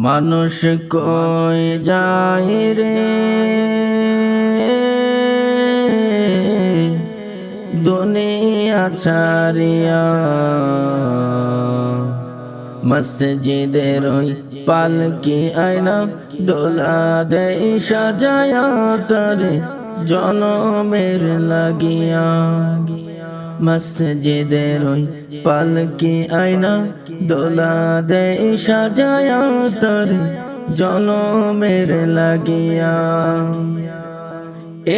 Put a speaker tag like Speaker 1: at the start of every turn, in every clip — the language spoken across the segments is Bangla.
Speaker 1: মানুষ কই যায় রে দুনিয়া ছাড়িয়া, মসজিদের ওই পালকি আয়না দোলা দেই সাজায়া তারে জনমের লাগিয়া। মসজিদের ওই পালকি আয়না দোলা দেই সাজায়া তারে জনমের লাগিয়া।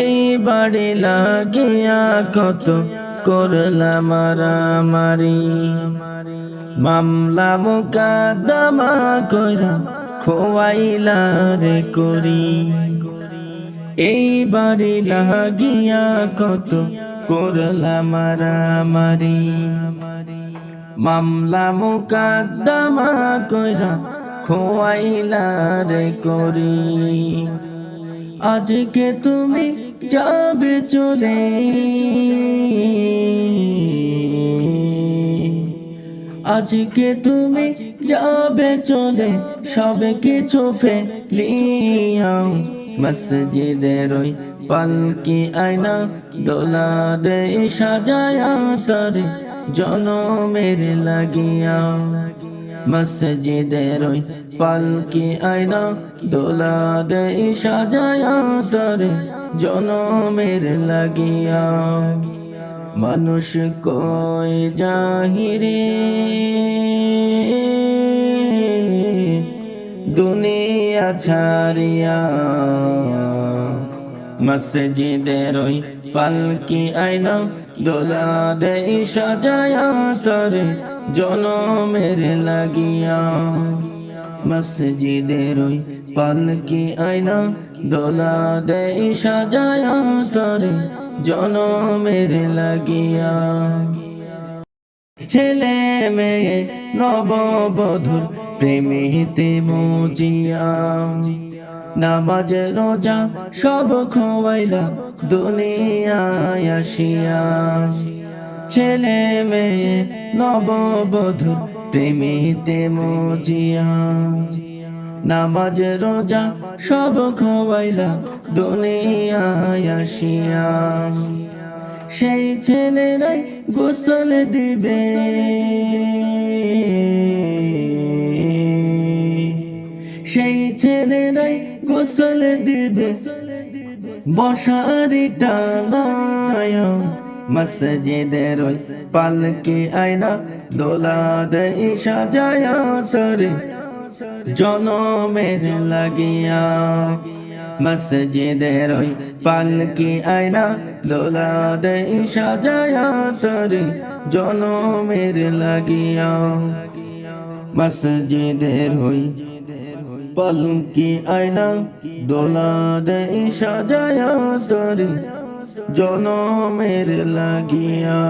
Speaker 1: এই বাড়ি লাগিয়া কত করলা মারামারি, মামলা মোকদ্দমা কইরা খোয়াইলা রে করি। এই বাড়ি লাগিয়া কত করলা মারামারি, মামলা মোকদ্দমা কইরা খোয়াইলা রে করি। আজকে তুমি যাবে চলে, আজকে তুমি যাবে চলে সব কিছু ফেলিয়া। মসজিদের ওই পালকি আয়না দোলা দেই সাজায়া তারে জনমের লাগিয়া। মসজিদের ওই পালকি আয়না দোলা দেই সাজায়া তারে জনমের লাগিয়া। মানুষ কই যাহিরে দুনিয়া ছাড়িয়া, মসজিদের ওই পালকি আয়না দোলা দেই সাজায়া তারে জনমের লাগিয়া। মসজিদের ওই পালকি আয়না দোলা দেই সাজায়া তারে জনমের লাগিয়া। ছেলে মেয়ে নববধূর প্রেমেতে মজিয়া, নামাজ রোজা সব খোয়াইলা দুনিয়ায় আসিয়া। ছেলে মেয়ে নববধূর প্রেমেতে মজিয়া, নামাজ রোজা সব খোয়াইলা দুনিয়ায় আসিয়া। সেই ছেলেরাই গোসল দিবে, সেই ছেলেরাই গোসল দিবে বসারি টানায়। মসজিদের ওই পালকি আয়না দোলা দেই সাজায়া তারে জনমের লাগিয়া। মসজিদের ওই পালকি আয়না দোলা দেই সাজায়া তারে জনমের লাগিয়া। মসজিদের ওই পালকি আয়না দোলা দেই সাজায়া তারে জনমের লাগিয়া।